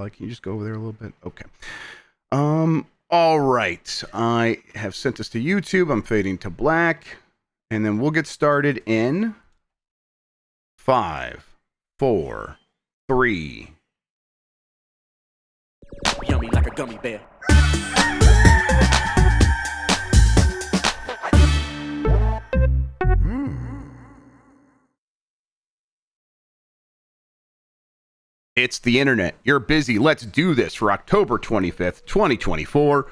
Kelly, can you just go over there a little bit? Okay. All right. I have sent this to YouTube. I'm fading to black. And then we'll get started in 5, 4, 3. Yummy like a gummy bear. It's the internet. You're busy. Let's do this for October 25th, 2024.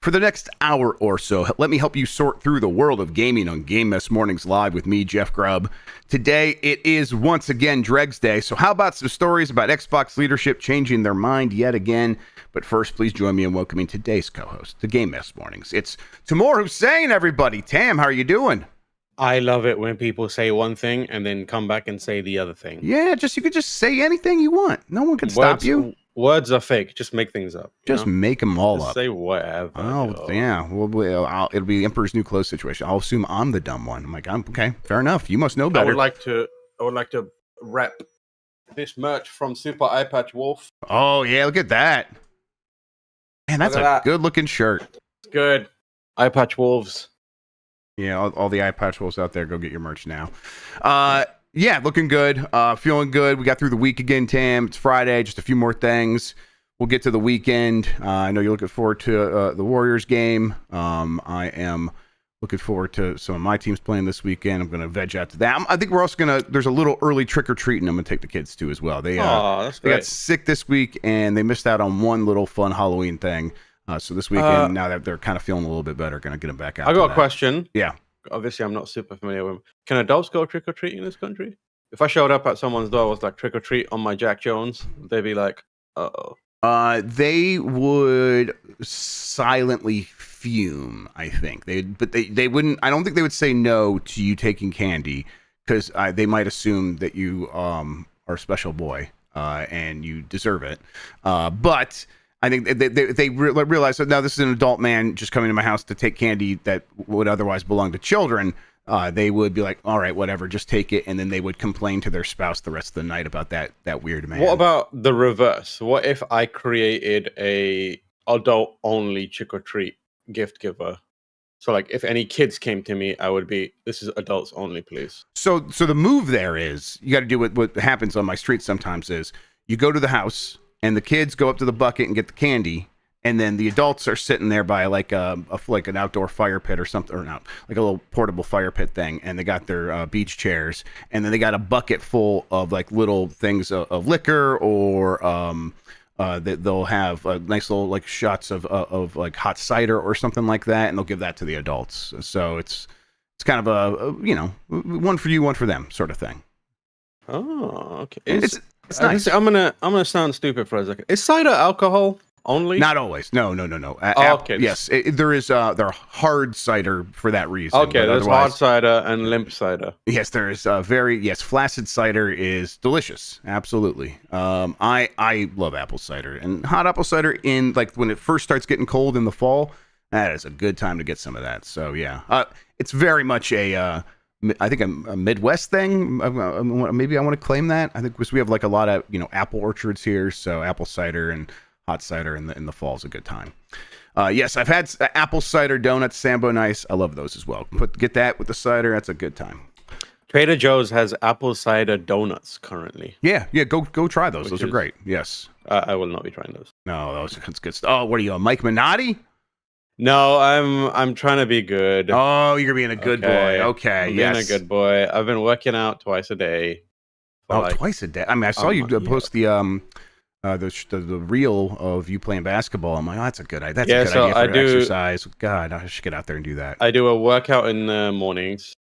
For the next hour or so, let me help you sort through the world of gaming on Game Mess Mornings Live with me, Jeff Grubb. Today, it is once again Dregs Day, so how about some stories about Xbox leadership changing their mind yet again? But first, please join me in welcoming today's co-host to Game Mess Mornings. It's Tamoor Hussain, everybody. Tam, how are you doing? I love it when people say one thing and then come back and say the other thing. Yeah, you could just say anything you want. No one can stop you. Words are fake. Just make things up. Just make them all just up. Say whatever. Oh, yeah. Well, it'll be Emperor's New Clothes situation. I'll assume I'm the dumb one. I'm like, okay, fair enough. You must know better. I would like to rep this merch from Super Eye Patch Wolf. Oh, yeah, look at that. Man, that's a good-looking shirt. It's good. Eye Patch Wolves. Yeah, all the eye patch wolves out there, go get your merch now. Yeah, looking good. Feeling good. We got through the week again, Tam. It's Friday. Just a few more things. We'll get to the weekend. I know you're looking forward to the Warriors game. I am looking forward to some of my teams playing this weekend. I'm going to veg out to that. I think we're also going to, there's a little early trick-or-treating I'm going to take the kids to as well. They got sick this week, and they missed out on one little fun Halloween thing. So this weekend, now that they're kind of feeling a little bit better, going to get them back out. I got a question. Yeah. Obviously, I'm not super familiar with them. Can adults go trick-or-treat in this country? If I showed up at someone's door, was like trick-or-treat on my Jack Jones, they'd be like, uh-oh. They would silently fume, I think. They wouldn't, I don't think they would say no to you taking candy, because they might assume that you are a special boy, and you deserve it. But I think they realize that now this is an adult man just coming to my house to take candy that would otherwise belong to children. They would be like, all right, whatever, just take it. And then they would complain to their spouse the rest of the night about that weird man. What about the reverse? What if I created a adult-only trick-or-treat gift giver? So, like, if any kids came to me, I would be, this is adults only, please. So the move there is, you got to do what happens on my street sometimes is, you go to the house, and the kids go up to the bucket and get the candy, and then the adults are sitting there by like an outdoor fire pit or something, or not, like a little portable fire pit thing, and they got their beach chairs, and then they got a bucket full of like little things of liquor, or they'll have nice little like shots of like hot cider or something like that, and they'll give that to the adults. So it's kind of a one for you, one for them sort of thing. Oh, okay. It's nice. I'm gonna sound stupid for a second. Is cider alcohol only? Not always. No. Okay. Yes, there is. There are hard cider for that reason. Okay, there's hard cider and limp cider. Yes, there is. Flaccid cider is delicious. Absolutely. I love apple cider, and hot apple cider in like when it first starts getting cold in the fall. That is a good time to get some of that. So yeah, it's very much I think a Midwest thing. Maybe I want to claim that. I think because we have like a lot of apple orchards here, so apple cider and hot cider in the fall is a good time. Yes, I've had apple cider donuts, Sambo Nice. I love those as well. Get that with the cider. That's a good time. Trader Joe's has apple cider donuts currently. Yeah. Go try those. Those are great. Yes. I will not be trying those. No, that's good stuff. Oh, what are you, Mike Minotti? No, I'm trying to be good. Oh, you're being a good boy. Okay, I'm being a good boy. I've been working out twice a day. Twice a day. I mean, I saw you post the reel of you playing basketball. I'm like, oh, that's a good idea. That's a good idea for exercise. God, I should get out there and do that. I do a workout in the mornings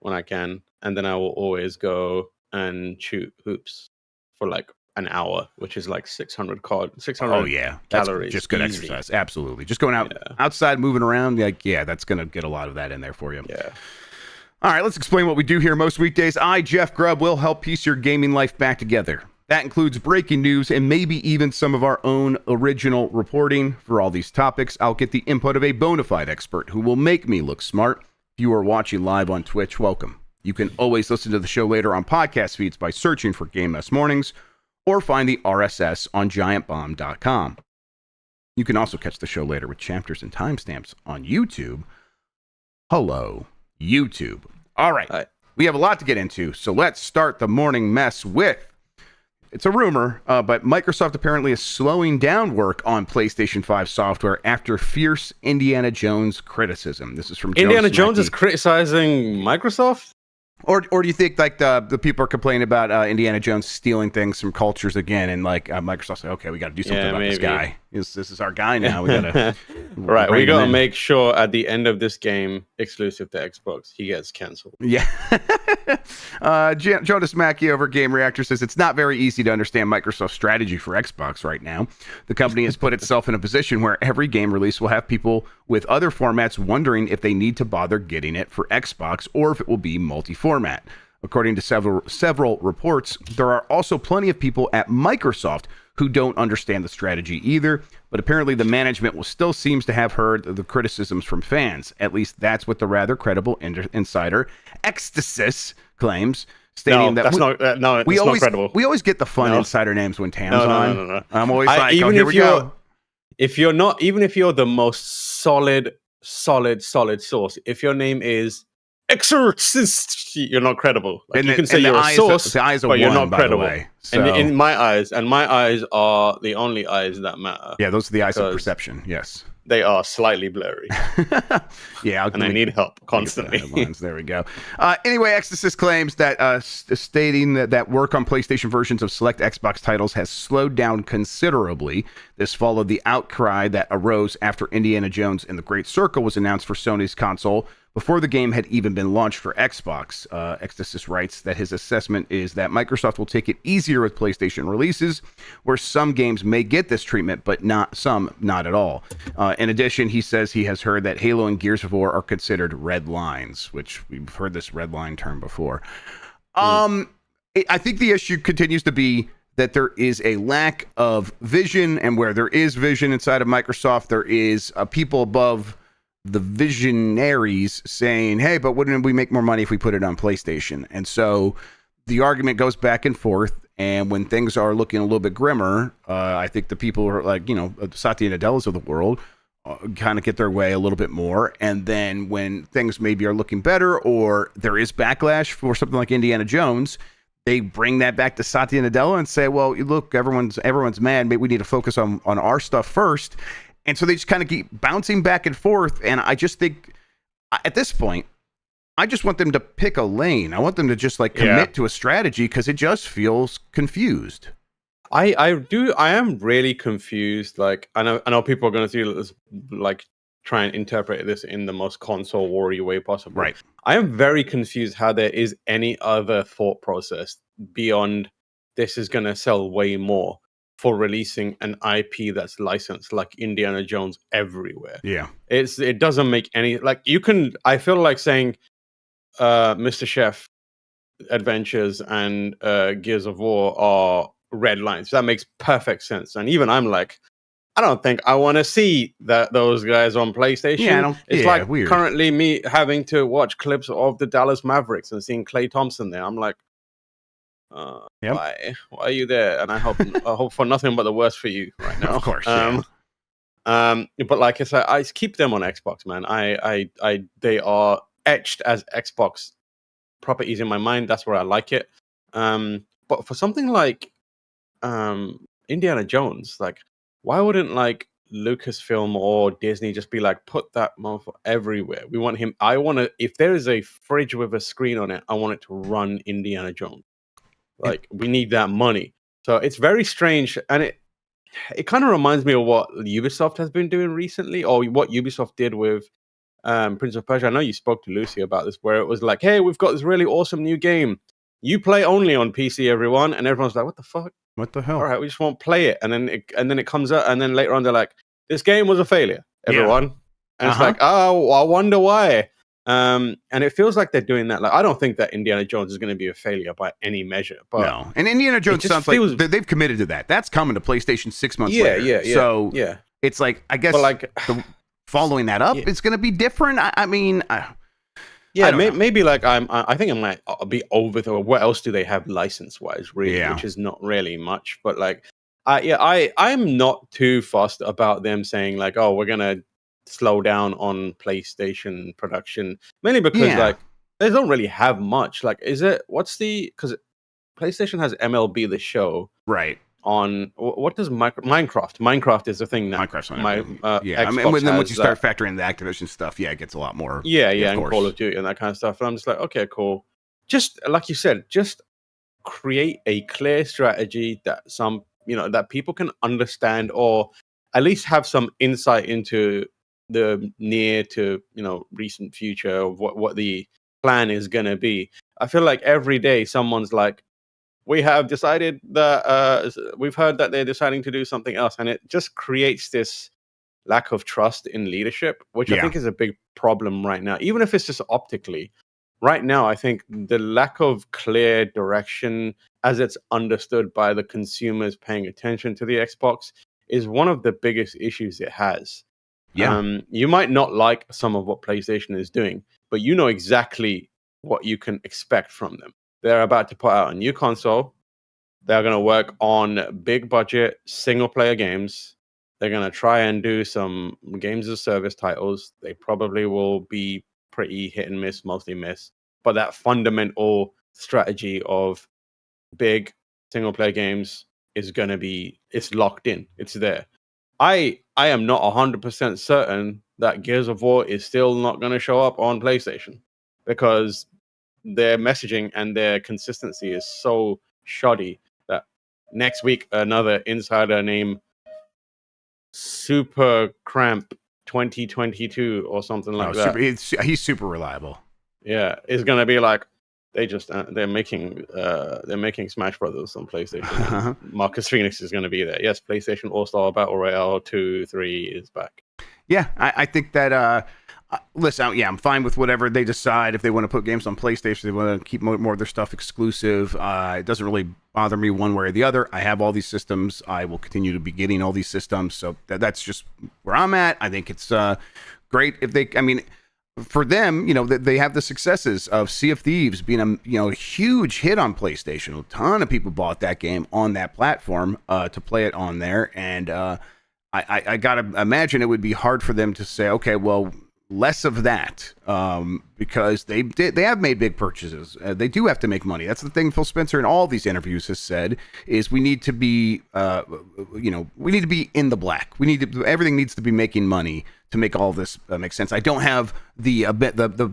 when I can, and then I will always go and shoot hoops for like an hour, which is like 600 calories. That's just good exercise. Absolutely. Just going outside, moving around. Like, that's going to get a lot of that in there for you. Yeah. All right, let's explain what we do here most weekdays. I, Jeff Grubb, will help piece your gaming life back together. That includes breaking news and maybe even some of our own original reporting. For all these topics, I'll get the input of a bona fide expert who will make me look smart. If you are watching live on Twitch, welcome. You can always listen to the show later on podcast feeds by searching for Game Mess Mornings, or find the RSS on giantbomb.com. You can also catch the show later with chapters and timestamps on YouTube. Hello, YouTube. All right. Hi. We have a lot to get into, so let's start the morning mess with, it's a rumor, but Microsoft apparently is slowing down work on PlayStation 5 software after fierce Indiana Jones criticism. This is from Indiana Joe Jones Smacky. is criticizing Microsoft? Or do you think like the people are complaining about Indiana Jones stealing things from cultures again, and like Microsoft's like, okay, we got to do something about this guy. This is our guy now. We gotta Right, we bring him gotta in. make sure at the end of this game, exclusive to Xbox, he gets cancelled. Yeah. Jonas Mackey over Game Reactor says it's not very easy to understand Microsoft's strategy for Xbox right now. The company has put itself in a position where every game release will have people with other formats wondering if they need to bother getting it for Xbox or if it will be multi-format. According to several reports, there are also plenty of people at Microsoft who don't understand the strategy either, but apparently the management still seems to have heard the criticisms from fans. At least that's what the rather credible insider Ecstasis claims, stating No, that it's not credible. we always get the fun No. insider names when Tam's on. No. I'm always like, even here if we you're, go. if you're not, even if you're the most solid source, if your name is Exorcist, you're not credible. Like, you can say you're a source, the eyes are but you're one, not by credible. the way. So, And in my eyes, and my eyes are the only eyes that matter. yeah, those are the eyes of 'Cause perception. Yes. They are slightly blurry, Yeah, and I need help constantly. There we go. Anyway, Ecstasis claims that stating that work on PlayStation versions of select Xbox titles has slowed down considerably. This followed the outcry that arose after Indiana Jones and the Great Circle was announced for Sony's console before the game had even been launched for Xbox. Ecstasis writes that his assessment is that Microsoft will take it easier with PlayStation releases, where some games may get this treatment, but not at all. In addition, he says he has heard that Halo and Gears of War are considered red lines, which we've heard this red line term before. I think the issue continues to be that there is a lack of vision, and where there is vision inside of Microsoft, there is people above the visionaries saying, hey, but wouldn't we make more money if we put it on PlayStation? And so the argument goes back and forth. And when things are looking a little bit grimmer, I think the people who are like, Satya Nadellas of the world kind of get their way a little bit more. And then when things maybe are looking better, or there is backlash for something like Indiana Jones, they bring that back to Satya Nadella and say, well, look, everyone's mad. Maybe we need to focus on our stuff first. And so they just kind of keep bouncing back and forth. And I just think at this point, I just want them to pick a lane. I want them to just like commit to a strategy, because it just feels confused. I am really confused. Like, I know people are going to see this, like, try and interpret this in the most console war-y way possible. Right. I am very confused how there is any other thought process beyond this is going to sell way more for releasing an IP that's licensed like Indiana Jones everywhere. Yeah. It doesn't make any, like, I feel like saying Mr. Chef Adventures and Gears of War are red lines. That makes perfect sense. And even I'm like, I don't think I want to see those guys on PlayStation. Yeah, it's like weird. Currently me having to watch clips of the Dallas Mavericks and seeing Klay Thompson there. I'm like, why are you there? And I hope for nothing but the worst for you right now. Of course. But like I said, I keep them on Xbox, man. They are etched as Xbox properties in my mind. That's where I like it. But for something like Indiana Jones, like, why wouldn't like Lucasfilm or Disney just be like, put that motherfucker everywhere? We want him. If there is a fridge with a screen on it, I want it to run Indiana Jones. Like, we need that money. So it's very strange, and it kind of reminds me of what Ubisoft has been doing recently, or what Ubisoft did with Prince of Persia. I know you spoke to Lucy about this, where it was like, hey, we've got this really awesome new game. You play only on PC, everyone. And everyone's like, what the fuck? What the hell? All right, we just won't play it. And then it comes out, and then later on they're like, this game was a failure, everyone. Yeah. And it's like, oh, I wonder why. And it feels like they're doing that. Like, I don't think that Indiana Jones is going to be a failure by any measure. But no. And Indiana Jones sounds like they've committed to that. That's coming to PlayStation 6 months later. Yeah. So it's like, I guess, but like, following that up, it's going to be different. I mean, Yeah, don't know. maybe like I think I might be over the. What else do they have license wise, really? Yeah. Which is not really much. But like, I'm not too fussed about them saying like, oh, we're gonna slow down on PlayStation production, mainly because Yeah. like they don't really have much. Like, is it what's the because PlayStation has MLB the Show Right. on what does Minecraft? Minecraft is the thing now. Minecraft's on My everything. Yeah. I mean, Xbox then once has you that. start factoring the Activision stuff, yeah, it gets a lot more. Yeah, Of and course. Call of Duty and that kind of stuff. And I'm just like, okay, cool. Just like you said, just create a clear strategy that that people can understand or at least have some insight into the near to recent future of what the plan is going to be. I feel like every day someone's like, we have decided that we've heard that they're deciding to do something else, and it just creates this lack of trust in leadership, which I Yeah. think is a big problem right now, even if it's just optically. Right now, I think the lack of clear direction as it's understood by the consumers paying attention to the Xbox is one of the biggest issues it has. Yeah. You might not like some of what PlayStation is doing, but you know exactly what you can expect from them. They're about to put out a new console. They're going to work on big budget single player games. They're going to try and do some games as service titles. They probably will be pretty hit and miss, mostly miss. But that fundamental strategy of big single player games is going to be, it's locked in. It's there. I am not 100% certain that Gears of War is still not going to show up on PlayStation because their messaging and their consistency is so shoddy that next week another insider named Super Cramp 2022 or something like that. He's super reliable. Yeah, is gonna be like they're making Smash Brothers on PlayStation. Marcus Phoenix is gonna be there. Yes, PlayStation All Star Battle Royale 2, 3 is back. Yeah, I think that. Listen, yeah, I'm fine with whatever they decide. If they want to put games on PlayStation, they want to keep more of their stuff exclusive. It doesn't really bother me one way or the other. I have all these systems. I will continue to be getting all these systems. So that's just where I'm at. I think it's great if they. I mean, for them, they have the successes of Sea of Thieves being a huge hit on PlayStation. A ton of people bought that game on that platform to play it on there, and I gotta imagine it would be hard for them to say, okay, well, less of that, because they have made big purchases. They do have to make money. That's the thing Phil Spencer in all these interviews has said is we need to be we need to be in the black. Everything needs to be making money to make all this make sense. I don't have the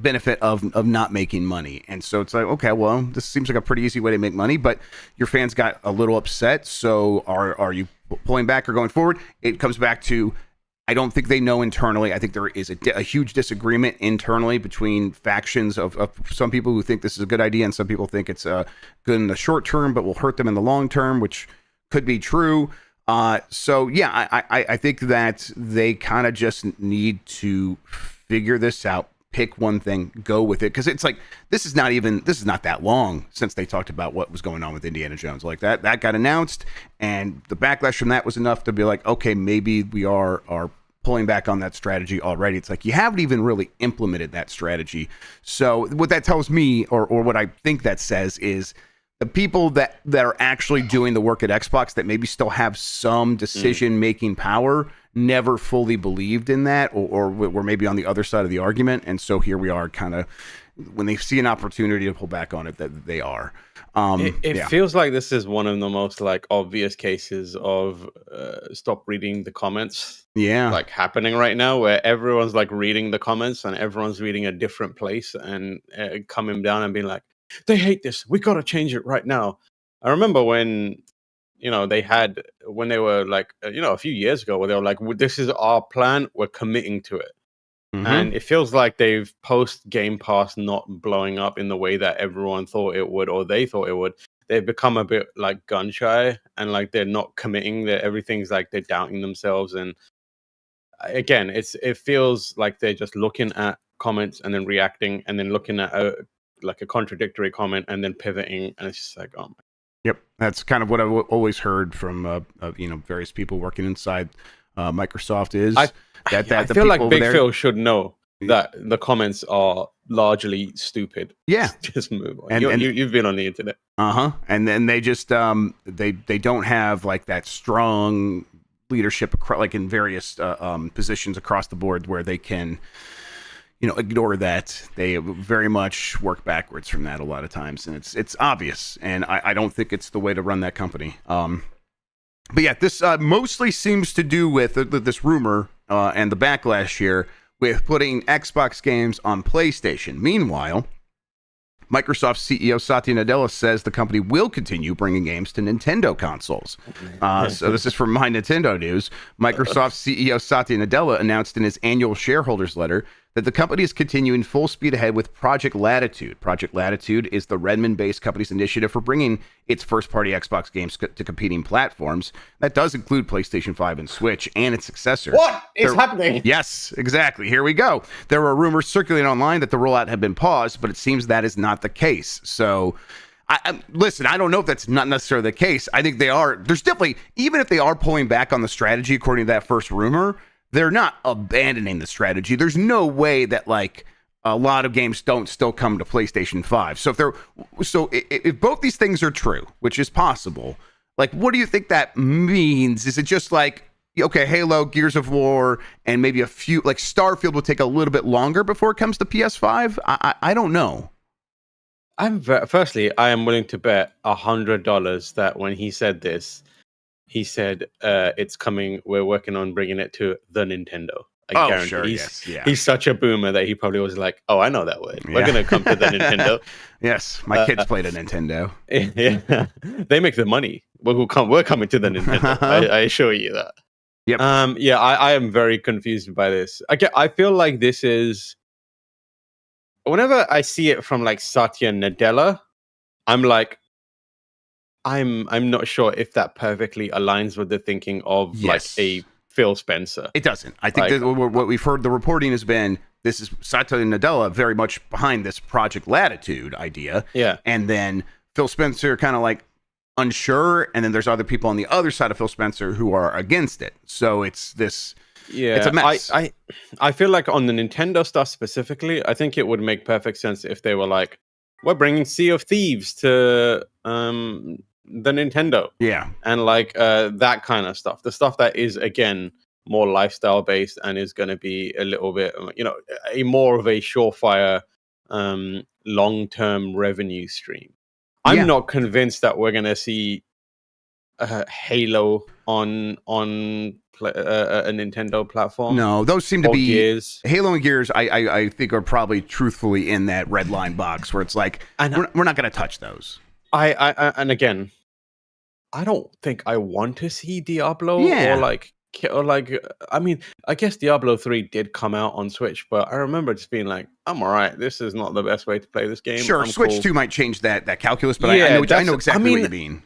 benefit of not making money, and so it's like, okay, well, this seems like a pretty easy way to make money, but your fans got a little upset. So are you pulling back or going forward? It comes back to, I don't think they know internally. I think there is a huge disagreement internally between factions of some people who think this is a good idea and some people think it's good in the short term but will hurt them in the long term, which could be true. So yeah, I think that they kind of just need to figure this out, pick one thing, go with it, because it's like this is not that long since they talked about what was going on with Indiana Jones. Like that got announced, and the backlash from that was enough to be like, okay, maybe we are pulling back on that strategy already. It's like you haven't even really implemented that strategy. So what that tells me, or what I think that says, is the people that are actually doing the work at Xbox that maybe still have some decision-making power never fully believed in that, or were maybe on the other side of the argument. And so here we are, kind of, when they see an opportunity to pull back on it, that they are. It feels like this is one of the most like obvious cases of stop reading the comments. Yeah. Like happening right now, where everyone's like reading the comments and everyone's reading a different place and coming down and being like, they hate this. We got to change it right now. I remember when, when they were like, a few years ago, where they were like, this is our plan. We're committing to it. Mm-hmm. And it feels like they've post Game Pass not blowing up in the way that everyone thought it would, or they thought it would. They've become a bit like gun shy, and like they're not committing. That everything's like they're doubting themselves. And again, it feels like they're just looking at comments and then reacting, and then looking at a contradictory comment and then pivoting, and it's just like, oh my. Yep, that's kind of what I've always heard from various people working inside Microsoft is I feel like Big Phil should know. that the comments are largely stupid. Yeah. Just move on. And You've been on the internet. And then they just they don't have like that strong leadership like in various positions across the board where they can ignore that. They very much work backwards from that a lot of times, and it's obvious, and I don't think it's the way to run that company. But yeah, this mostly seems to do with this rumor and the backlash here with putting Xbox games on PlayStation. Meanwhile, Microsoft CEO Satya Nadella says the company will continue bringing games to Nintendo consoles. So this is from My Nintendo News. Microsoft CEO Satya Nadella announced in his annual shareholders letter that the company is continuing full speed ahead with Project Latitude. Project Latitude is the Redmond-based company's initiative for bringing its first-party Xbox games to competing platforms. That does include PlayStation 5 and Switch and its successor. What is happening? Yes, exactly. Here we go. There were rumors circulating online that the rollout had been paused, but it seems that is not the case. So, listen, I don't know if that's not necessarily the case. I think they are. There's definitely, even if they are pulling back on the strategy according to that first rumor, they're not abandoning the strategy. There's no way that like a lot of games don't still come to PlayStation 5. So if both these things are true, which is possible, like what do you think that means? Is it just like, okay, Halo, Gears of War, and maybe a few like Starfield will take a little bit longer before it comes to PS5? I don't know. Firstly, I am willing to bet $100 that when he said this, he said, it's coming. We're working on bringing it to the Nintendo. I guarantee. Sure, He's such a boomer that he probably was like, oh, I know that word. We're going to come to the Nintendo. Yes, my kids played a Nintendo. Yeah, they make the money. We're coming to the Nintendo. I assure you that. Yep. Yeah, I am very confused by this. I feel like this is... Whenever I see it from like Satya Nadella, I'm like, I'm not sure if that perfectly aligns with the thinking of like a Phil Spencer. It doesn't. I think that what we've heard, the reporting has been, this is Satya Nadella very much behind this Project Latitude idea. Yeah. And then Phil Spencer kind of like unsure. And then there's other people on the other side of Phil Spencer who are against it. So it's this... Yeah, it's a mess. I feel like on the Nintendo stuff specifically, I think it would make perfect sense if they were like, we're bringing Sea of Thieves to the Nintendo. Yeah. And like that kind of stuff. The stuff that is, again, more lifestyle based and is going to be a little bit, a more of a surefire long-term revenue stream. I'm not convinced that we're going to see Halo on a Nintendo platform. No, those seem to be Gears. Halo and Gears. I think are probably truthfully in that red line box where it's like we're not going to touch those. And again, I don't think I want to see Diablo or like. I mean, I guess Diablo 3 did come out on Switch, but I remember just being like, I'm all right. This is not the best way to play this game. Sure, I'm Switch cool. 2 might change that calculus, but I know exactly what you mean.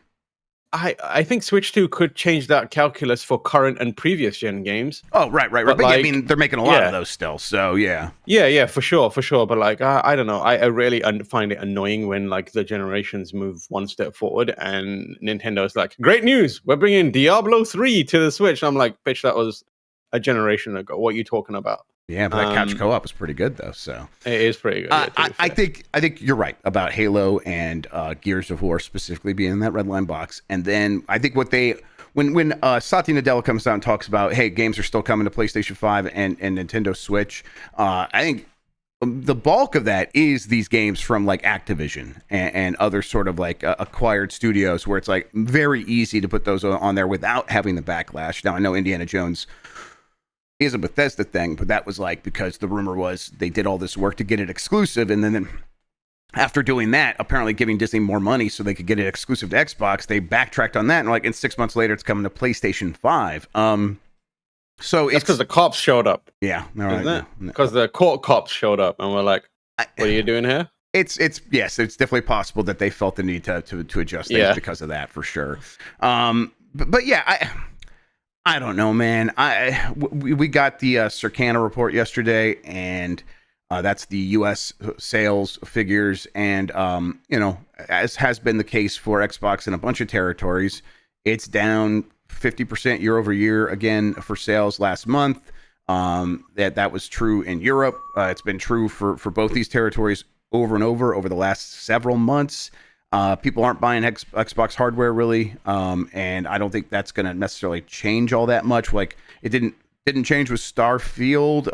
I think Switch 2 could change that calculus for current and previous gen games. Oh, right. But like, I mean, they're making a lot of those still, so yeah. Yeah, for sure. But like, I don't know. I really find it annoying when like the generations move one step forward and Nintendo's like, great news, we're bringing Diablo 3 to the Switch. I'm like, bitch, that was a generation ago. What are you talking about? Yeah, but that couch co-op was pretty good though. So it is pretty good. I think you're right about Halo and Gears of War specifically being in that red line box. And then I think when Satya Nadella comes out and talks about, hey, games are still coming to PlayStation 5 and Nintendo Switch, I think the bulk of that is these games from like Activision and other sort of like acquired studios where it's like very easy to put those on there without having the backlash. Now I know Indiana Jones is a Bethesda thing, but that was like because the rumor was they did all this work to get it exclusive, and then after doing that, apparently giving Disney more money so they could get it exclusive to Xbox, they backtracked on that, and like in 6 months later, it's coming to PlayStation 5. So it's because the cops showed up. Yeah, because the court cops showed up, and we're like, "What are you doing here?" It's definitely possible that they felt the need to adjust things because of that for sure. But yeah, I don't know, man. We got the Circana report yesterday, and that's the U.S. sales figures. And, as has been the case for Xbox in a bunch of territories, it's down 50% year over year again for sales last month. That was true in Europe. It's been true for both these territories over and over the last several months. People aren't buying Xbox hardware really, and I don't think that's going to necessarily change all that much. Like it didn't change with Starfield.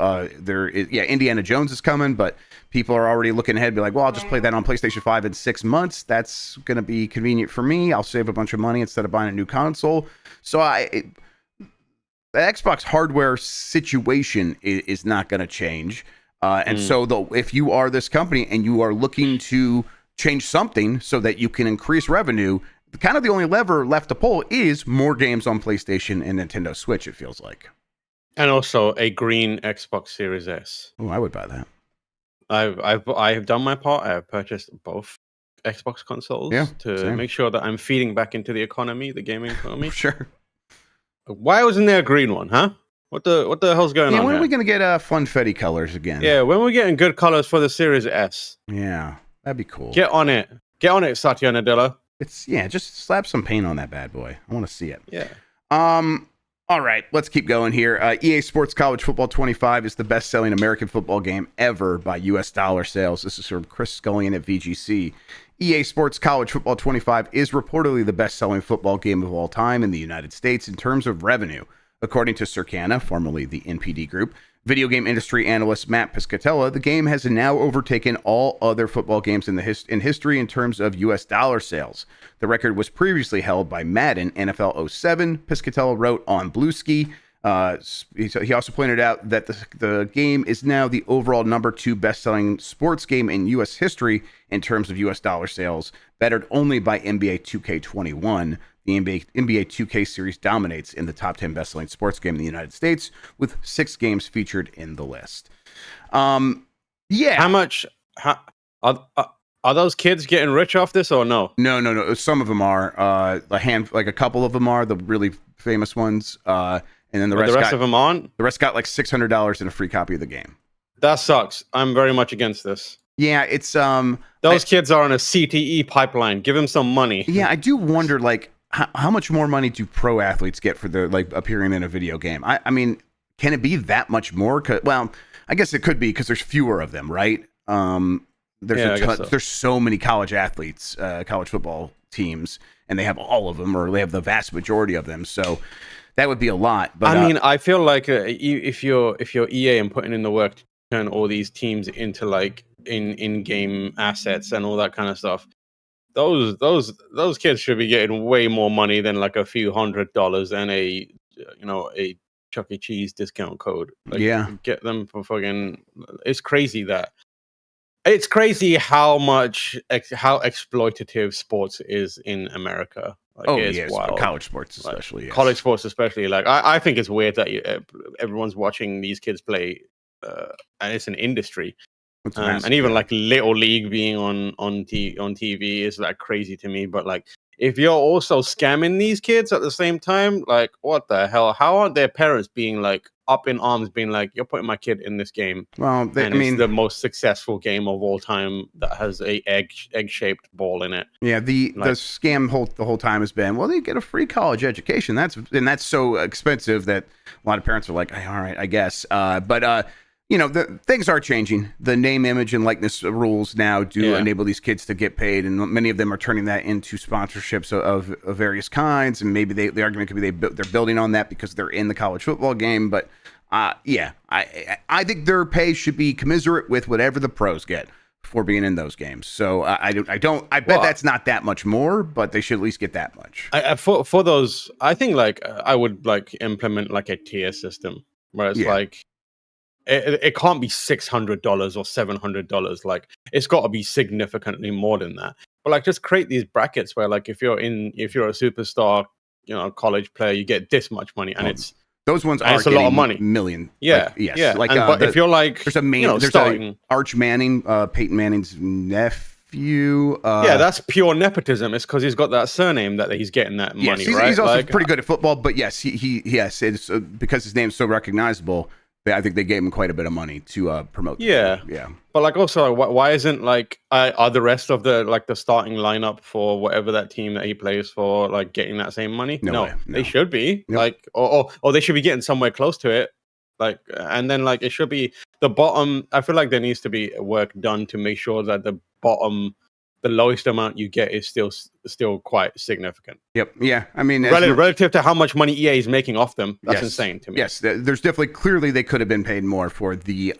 Indiana Jones is coming, but people are already looking ahead, be like, well, I'll just play that on PlayStation 5 in 6 months. That's going to be convenient for me. I'll save a bunch of money instead of buying a new console. So the Xbox hardware situation is not going to change. So if you are this company and you are looking to change something so that you can increase revenue, kind of the only lever left to pull is more games on PlayStation and Nintendo Switch, it feels like. And also a green Xbox Series S. Oh, I would buy that. I have done my part. I have purchased both Xbox consoles to make sure that I'm feeding back into the gaming economy. Sure. Why wasn't there a green one, huh? What the hell's going on? When here? are we gonna get funfetti colors again? Yeah, when are we getting good colors for the Series S? Yeah, that'd be cool. Get on it, Satya Nadella. Just slap some paint on that bad boy. I want to see it. Yeah. All right, let's keep going here. EA Sports College Football 25 is the best-selling American football game ever by U.S. dollar sales. This is from Chris Scullion at VGC. EA Sports College Football 25 is reportedly the best-selling football game of all time in the United States in terms of revenue. According to Circana, formerly the NPD Group, video game industry analyst Matt Piscatella, the game has now overtaken all other football games in history in terms of U.S. dollar sales. The record was previously held by Madden NFL 07, Piscatella wrote on Bluesky. He also pointed out that the game is now the overall number 2 best-selling sports game in U.S. history in terms of U.S. dollar sales, bettered only by NBA 2K21. The NBA 2K series dominates in the top 10 best-selling sports game in the United States, with 6 games featured in the list. Yeah. How much? Are those kids getting rich off this or no? No. Some of them are. A couple of them are the really famous ones. And then the rest of them aren't. The rest got like $600 in a free copy of the game. That sucks. I'm very much against this. Yeah, it's those kids are on a CTE pipeline. Give them some money. Yeah, I do wonder how much more money do pro athletes get for their appearing in a video game? I mean, can it be that much more? Well, I guess it could be because there's fewer of them, right? There's so many college athletes, college football teams, and they have all of them, or they have the vast majority of them. So that would be a lot. But I mean, I feel like if you're EA and putting in the work to turn all these teams into in-game assets and all that kind of stuff, those kids should be getting way more money than like a few $100 and a Chuck E. Cheese discount code. Get them for fucking. It's crazy how exploitative sports is in America. It's wild. College sports especially. Yes. College sports especially. I think it's weird that everyone's watching these kids play, and it's an industry. And even Little League being on TV is crazy to me. But if you're also scamming these kids at the same time, what the hell? How aren't their parents being up in arms, being you're putting my kid in this game? Well, it's the most successful game of all time that has a egg-shaped ball in it. Yeah, the scam the whole time has been, well, they get a free college education. That's so expensive that a lot of parents are like, all right, I guess. The things are changing. The name, image, and likeness rules now do enable these kids to get paid, and many of them are turning that into sponsorships of various kinds. And maybe the argument could be they're building on that because they're in the college football game. But I think their pay should be commensurate with whatever the pros get for being in those games. So I bet that's not that much more, but they should at least get that much. For those, I think I would implement a tier system where it's It can't be $600 or $700. It's got to be significantly more than that. But just create these brackets where if you're a superstar, college player, you get this much money, and those ones are a lot of money, million. Yeah, yes. But if you're there's a Arch Manning, Peyton Manning's nephew. That's pure nepotism. It's because he's got that surname that he's getting that money. Right? He's also pretty good at football. But yes, it's because his name's so recognizable. I think they gave him quite a bit of money to promote. Yeah. But also, why isn't are the rest of the the starting lineup for whatever that team that he plays for getting that same money? No. They should be or they should be getting somewhere close to it. Like, and then like it should be the bottom. I feel like there needs to be work done to make sure that the bottom, the lowest amount you get is still quite significant. Yep. Yeah. I mean, Relative to how much money EA is making off them, that's insane to me. Yes, there's definitely clearly they could have been paid more for the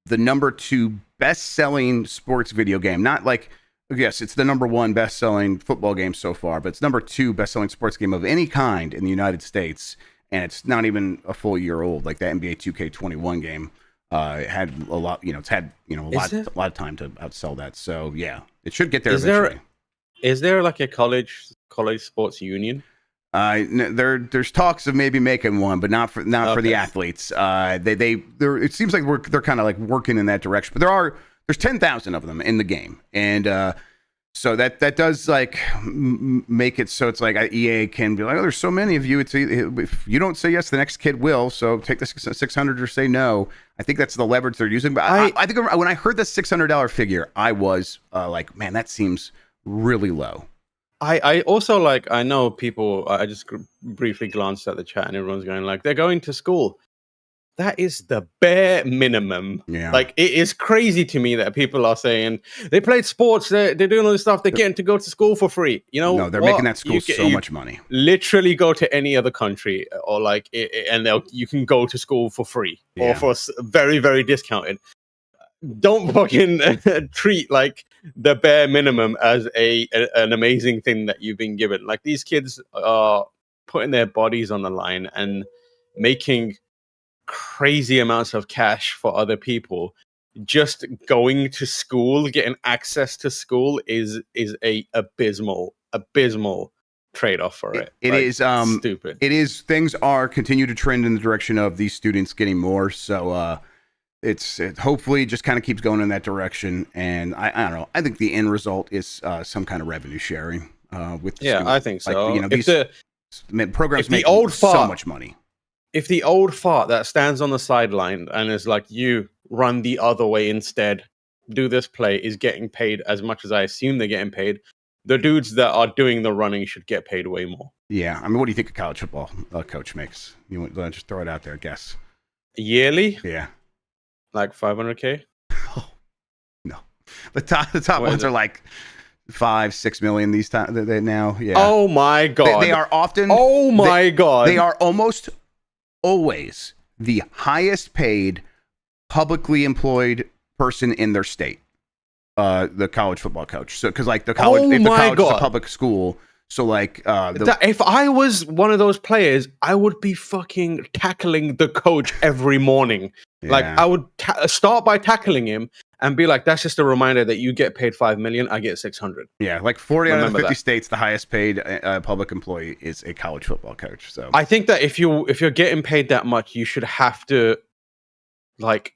number 2 best-selling sports video game. Not like, yes, it's the number 1 best-selling football game so far, but it's number 2 best-selling sports game of any kind in the United States, and it's not even a full year old. Like that NBA 2K21 game had a lot. It's had a lot of time to outsell that. So yeah, it should get there eventually. Is there like a college sports union? There's talks of maybe making one, but not for the athletes. It seems like they're kind of like working in that direction. But there's 10,000 of them in the game, and so that does like make it so it's like EA can be like, oh, there's so many of you. If you don't say yes, the next kid will. So take the 600 or say no. I think that's the leverage they're using. But I think when I heard the $600 figure, I was like, man, that seems really low. I also like, I know people, I just briefly glanced at the chat and everyone's going like, they're going to school. That is the bare minimum. Yeah. Like, it is crazy to me that people are saying they played sports, they're doing all this stuff, they're getting to go to school for free. No, they're making that school so much money. Literally go to any other country or like, and you can go to school for free or for very, very discounted. Don't fucking treat like the bare minimum as an amazing thing that you've been given. Like, these kids are putting their bodies on the line and making crazy amounts of cash for other people. Just going to school, getting access to school is a abysmal trade-off for it. It like, is stupid. It is. Things are continue to trend in the direction of these students getting more. So it hopefully just kind of keeps going in that direction. And I don't know. I think the end result is some kind of revenue sharing with the students. I think so. Like, these programs make so much money. If the old fart that stands on the sideline and is like, you run the other way instead, do this play, is getting paid as much as I assume they're getting paid, the dudes that are doing the running should get paid way more. Yeah. I mean, what do you think a college football coach makes? You want to just throw it out there, guess. Yearly? Yeah. Like $500K? Oh, no. The top ones are like 5-6 million these times now. Yeah. Oh my God. They are often. Oh my God. They are almost always the highest paid publicly employed person in their state, the college football coach. So, because like the college, if the college is a public school, so like if I was one of those players, I would be fucking tackling the coach every morning. Yeah. Like, I would start by tackling him and be like, that's just a reminder that you get paid $5 million, I get 600. Yeah, like 40 out of the 50 states, the highest paid public employee is a college football coach. So I think that if you're getting paid that much, you should have to like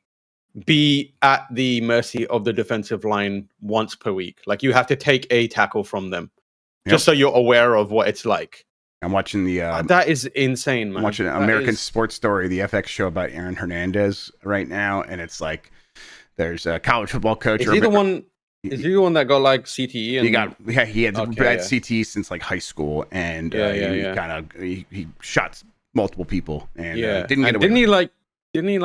be at the mercy of the defensive line once per week. Like, you have to take a tackle from them, just so you're aware of what it's like. I'm watching the that is insane, man. I'm watching American Sports Story, the FX show about Aaron Hernandez right now, and it's like there's a college football coach. Is he the one that got like CTE? And he had CTE since like high school, and he shot multiple people and didn't get away. Didn't he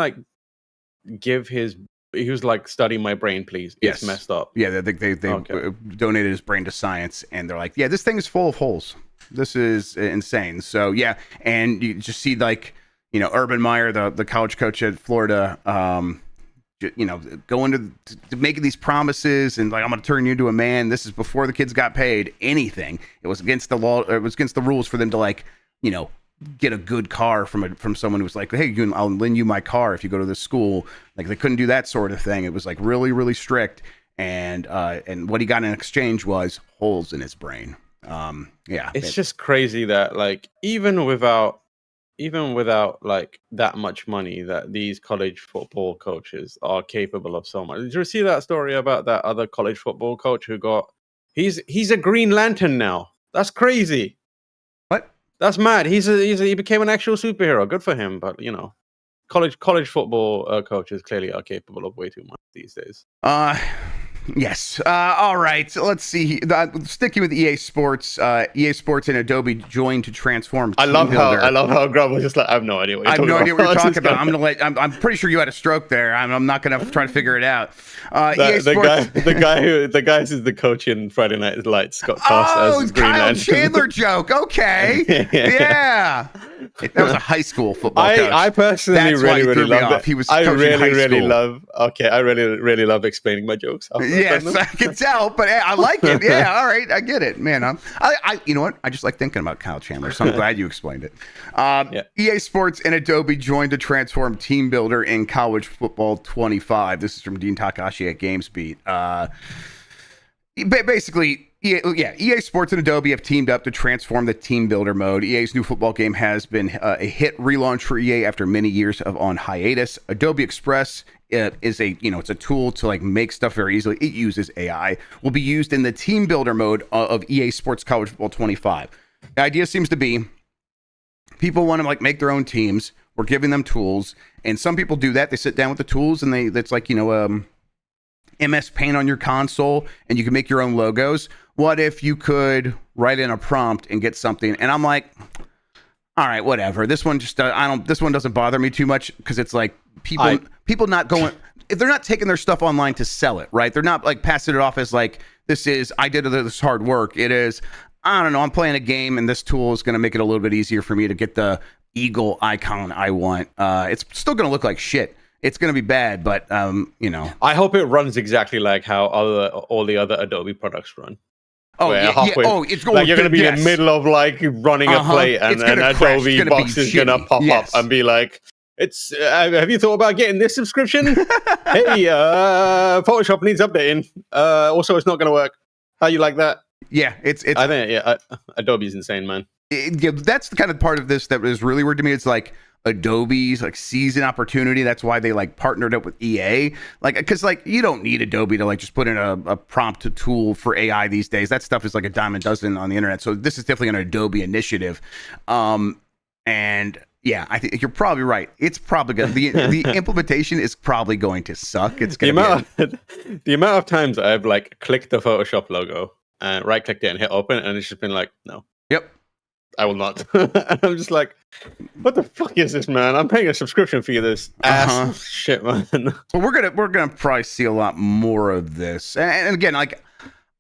give his? He was like, study my brain, please. It's messed up. Yeah, they donated his brain to science, and they're like, yeah, this thing is full of holes. This is insane. So yeah, and you just see like, Urban Meyer, the college coach at Florida, going to making these promises and like, I'm going to turn you into a man. This is before the kids got paid anything. It was against the law. It was against the rules for them to like, get a good car from someone who was like, hey, I'll lend you my car if you go to this school. Like, they couldn't do that sort of thing. It was like really, really strict. And what he got in exchange was holes in his brain. It's just crazy that like even without like that much money, that these college football coaches are capable of so much. Did you see that story about that other college football coach who he's a Green Lantern now? That's crazy. What? That's mad. He became an actual superhero. Good for him. But college football coaches clearly are capable of way too much these days. Yes. All right. So let's see. Sticking with EA Sports, EA Sports and Adobe joined to transform. I love how Grubb was just like, I have no idea what you're talking about. I have no idea what you're talking about. I'm gonna let. I'm pretty sure you had a stroke there. I'm not gonna try to figure it out. EA Sports. The guy who's the coach in Friday Night Lights got cast as Green Kyle Lantern. Chandler joke. Okay. Yeah. That was a high school football coach. I personally That's why he really threw me love off. it. He was I coaching really high school. I really love explaining my jokes. Yes, I can tell, but I like it. Yeah, all right, I get it, man. I you know what? I just like thinking about Kyle Chandler, so I'm glad you explained it. EA Sports and Adobe joined to transform Team Builder in College Football 25. This is from Dean Takahashi at GamesBeat. Basically, EA Sports and Adobe have teamed up to transform the Team Builder mode. EA's new football game has been a hit relaunch for EA after many years of on hiatus. Adobe Express is it's a tool to like make stuff very easily. It uses AI. Will be used in the Team Builder mode of EA Sports College Football 25. The idea seems to be people want to like make their own teams. We're giving them tools, and some people do that. They sit down with the tools, and that's like MS Paint on your console, and you can make your own logos. What if you could write in a prompt and get something? And I'm like, all right, whatever. This one just this one doesn't bother me too much because it's like people not going, if they're not taking their stuff online to sell it, right? They're not like passing it off as like, I did this hard work. It is, I don't know, I'm playing a game and this tool is going to make it a little bit easier for me to get the eagle icon I want. It's still going to look like shit. It's going to be bad, but I hope it runs exactly like how all the other Adobe products run. Oh, yeah. Oh, it's going like you're going to be in the middle of like running a play, and Adobe box is going to pop up and be like, "It's have you thought about getting this subscription? Hey, Photoshop needs updating. Also, it's not going to work. How you like that?" Yeah, it's. I think Adobe's insane, man. That's the kind of part of this that is really weird to me. It's like Adobe's like sees an opportunity. That's why they like partnered up with EA. Like, because like you don't need Adobe to like just put in a prompt tool for AI these days. That stuff is like a dime a dozen on the internet. So this is definitely an Adobe initiative. And yeah, I think you're probably right. It's probably going the implementation is probably going to suck. It's going to the amount of times I've like clicked the Photoshop logo and right clicked it and hit open, and it's just been like, no. Yep. I will not. I'm just like, what the fuck is this, man? I'm paying a subscription fee for this ass shit, man. Well, we're gonna probably see a lot more of this. And again, like,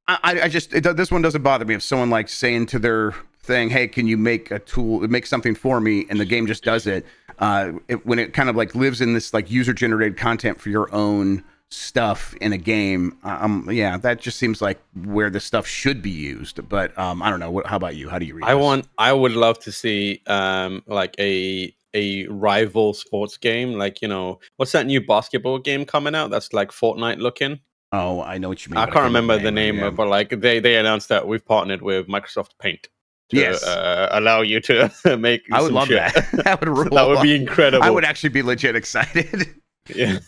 I just this one doesn't bother me if someone like saying to their thing, "Hey, can you make a tool, make something for me?" And the game just does it. When it kind of like lives in this like user generated content for your own stuff in a game, that just seems like where this stuff should be used. But I don't know. How about you? How do you read this? I would love to see like a rival sports game, like, what's that new basketball game coming out that's like Fortnite looking? Oh, I know what you mean. I can't remember the name, but like they announced that we've partnered with Microsoft Paint to allow you to make. I would love that. That would rule. That would be incredible. I would actually be legit excited. Yeah.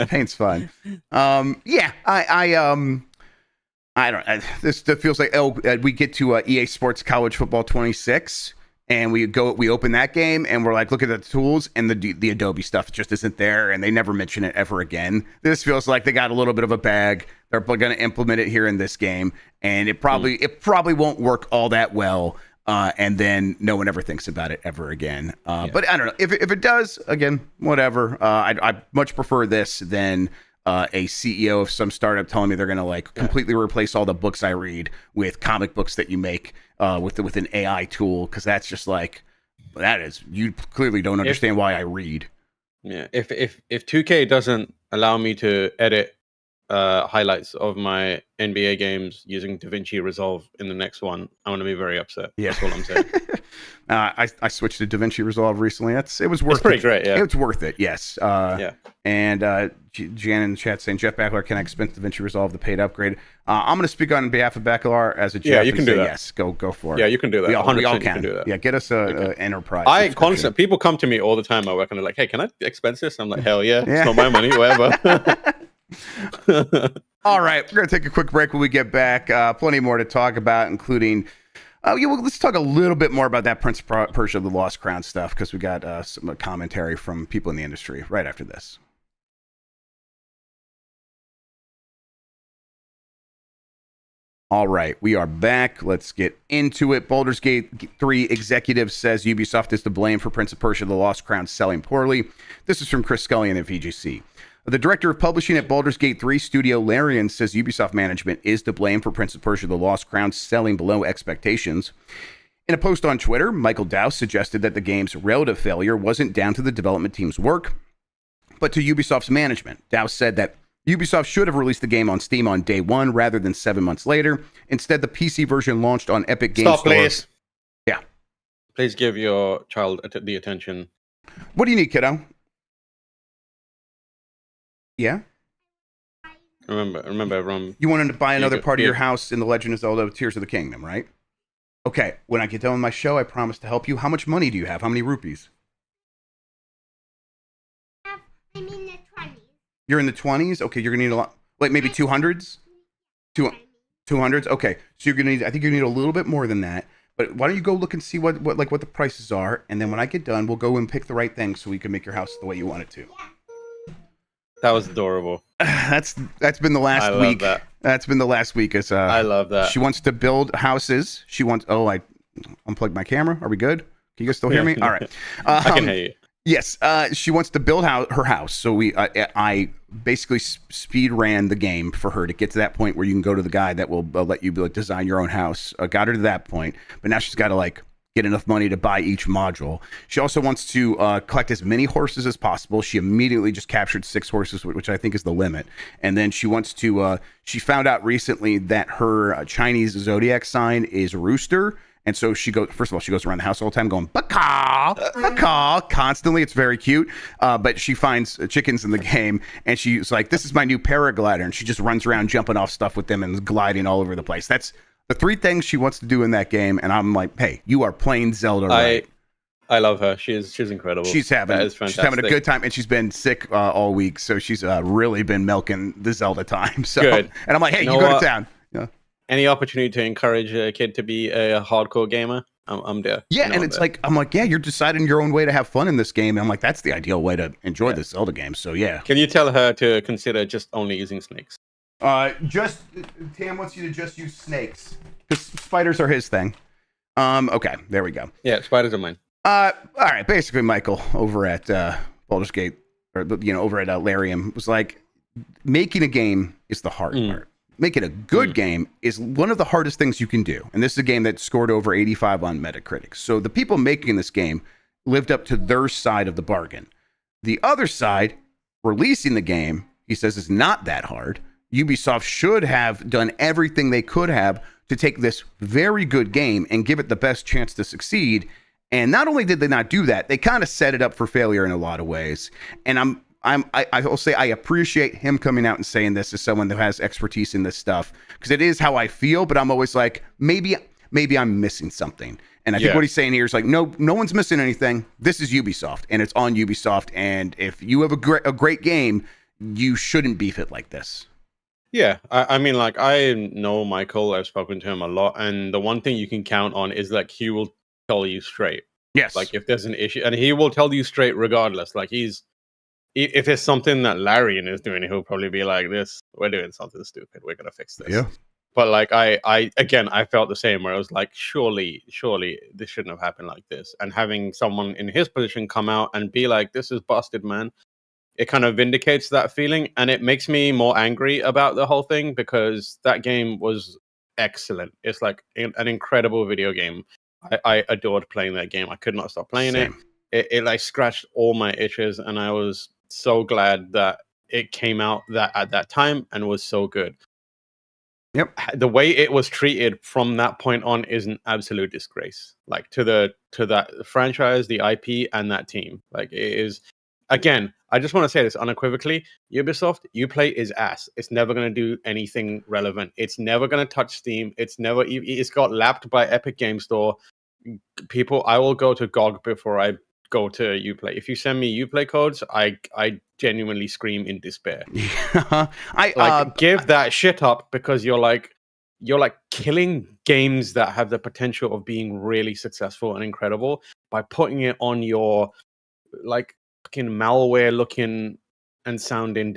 Paint's fun. I don't. This feels like we get to EA Sports College Football 26, and we open that game, and we're like, look at the tools, and the Adobe stuff just isn't there, and they never mention it ever again. This feels like they got a little bit of a bag. They're going to implement it here in this game, and it probably won't work all that well. And then no one ever thinks about it ever again. But I don't know if it does. Again, whatever. I much prefer this than a CEO of some startup telling me they're going to like completely replace all the books I read with comic books that you make with an AI tool, because that's just like you clearly don't understand why I read. Yeah. If 2K doesn't allow me to edit highlights of my NBA games using DaVinci Resolve in the next one, I'm going to be very upset. Yeah. That's all I'm saying. I switched to DaVinci Resolve recently. It was worth it. It's pretty great, yeah. It's worth it, yes. And Jan in the chat saying, Jeff Baclar, can I expense DaVinci Resolve the paid upgrade? I'm going to speak on behalf of Baclar as a Jeff. Yeah, you can do that. Yes, go for it. Yeah, you can do that. We all can. You can do that. Yeah, get us an enterprise. People come to me all the time at work and they're like, hey, can I expense this? I'm like, hell yeah. It's not my money, whatever. All right, we're going to take a quick break. When we get back, plenty more to talk about, including let's talk a little bit more about that Prince of Persia, the Lost Crown stuff, because we got some commentary from people in the industry right after this. All right, we are back. Let's get into it. Baldur's Gate 3 executive says Ubisoft is to blame for Prince of Persia: The Lost Crown selling poorly. This is from Chris Scullion at VGC. The director of publishing at Baldur's Gate 3 studio, Larian, says Ubisoft management is to blame for Prince of Persia: The Lost Crown selling below expectations. In a post on Twitter, Michael Dowse suggested that the game's relative failure wasn't down to the development team's work, but to Ubisoft's management. Dowse said that Ubisoft should have released the game on Steam on day one rather than 7 months later. Instead, the PC version launched on Epic Games Store. Please. Yeah. Please give your child the attention. What do you need, kiddo? Yeah? Remember, everyone. You wanted to buy another part of your house in The Legend of Zelda Tears of the Kingdom, right? Okay, when I get done with my show, I promise to help you. How much money do you have? How many rupees? I'm in the 20s. You're in the 20s? Okay, you're going to need a lot. Like maybe 200s? 200s? Okay, so you're going to need, I think you need a little bit more than that. But why don't you go look and see what the prices are, and then when I get done, we'll go and pick the right thing so we can make your house the way you want it to. That was adorable. That's been the last week. Love that. That's been the last week. It's, I love that. She wants to build houses. She wants. Oh, I unplugged my camera. Are we good? Can you guys still hear me? All right. I can hear you. Yes. She wants to build her house. So I basically speed ran the game for her to get to that point where you can go to the guy that will let you design your own house. Got her to that point, but now she's got to get enough money to buy each module. She also wants to collect as many horses as possible. She immediately just captured 6 horses, which I think is the limit. And then she wants to, she found out recently that her Chinese zodiac sign is rooster. And so first of all, she goes around the house all the time going, "Baka, baka," constantly. It's very cute. But she finds chickens in the game and she's like, "This is my new paraglider." And she just runs around jumping off stuff with them and gliding all over the place. That's the 3 things she wants to do in that game, and I'm like, hey, you are playing Zelda right. I love her. She's incredible. She's having a good time, and she's been sick all week, so she's really been milking the Zelda time. So, good. And I'm like, hey, you go to town. Yeah. Any opportunity to encourage a kid to be a hardcore gamer, I'm there. Yeah, and it's like, I'm like, yeah, you're deciding your own way to have fun in this game. And I'm like, that's the ideal way to enjoy this Zelda game. So yeah. Can you tell her to consider just only using snakes? Tam wants you to just use snakes because spiders are his thing. Okay, there we go. Yeah, spiders are mine. All right. Basically, Michael over at Baldur's Gate, or over at Larian, was like, making a game is the hard part. Making a good game is one of the hardest things you can do. And this is a game that scored over 85 on Metacritic. So the people making this game lived up to their side of the bargain. The other side, releasing the game, he says, is not that hard. Ubisoft should have done everything they could have to take this very good game and give it the best chance to succeed. And not only did they not do that, they kind of set it up for failure in a lot of ways. And I will say I appreciate him coming out and saying this as someone that has expertise in this stuff, because it is how I feel. But I'm always like, maybe I'm missing something. And I think what he's saying here is like, no one's missing anything. This is Ubisoft, and it's on Ubisoft. And if you have a great game, you shouldn't beef it like this. Yeah, I mean, like, I know Michael. I've spoken to him a lot, and the one thing you can count on is like he will tell you straight. Yes, like if there's an issue, and he will tell you straight regardless. Like if it's something that Larian is doing, he'll probably be like, "This, we're doing something stupid. We're gonna fix this." Yeah. But like I felt the same, where I was like, surely this shouldn't have happened like this. And having someone in his position come out and be like, "This is busted, man." It kind of vindicates that feeling, and it makes me more angry about the whole thing, because that game was excellent. It's like an incredible video game. I adored playing that game. I could not stop playing it. It like scratched all my itches, and I was so glad that it came out at that time and was so good. Yep. The way it was treated from that point on is an absolute disgrace. Like to that franchise, the IP, and that team. Like it is. Again, I just want to say this unequivocally. Ubisoft, Uplay is ass. It's never going to do anything relevant. It's never going to touch Steam. It's got lapped by Epic Game Store. People, I will go to GOG before I go to Uplay. If you send me Uplay codes, I genuinely scream in despair. Give that shit up, because you're like killing games that have the potential of being really successful and incredible by putting it on your like fucking malware looking and sounding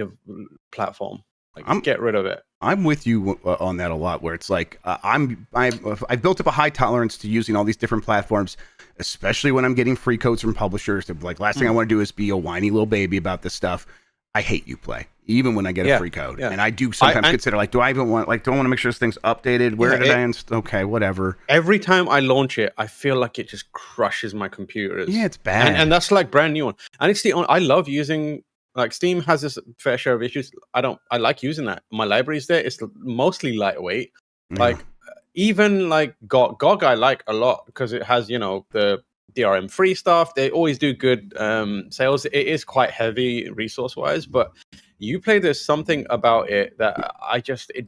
platform. Like, get rid of it. I'm with you on that a lot, where it's like I've built up a high tolerance to using all these different platforms, especially when I'm getting free codes from publishers. They're like, last thing I want to do is be a whiny little baby about this stuff. I hate Uplay, even when I get a free code. And I do sometimes consider, like, do I want to make sure this thing's updated? Where did I okay, whatever. Every time I launch it, I feel like it just crushes my computers. Yeah, it's bad. And that's like brand new one. And it's I love using, like, Steam has this fair share of issues. I like using that. My library's there. It's mostly lightweight. Yeah. Like, even like GOG I like a lot because it has, the DRM free stuff. They always do good sales. It is quite heavy resource wise, but Uplay, there's something about it that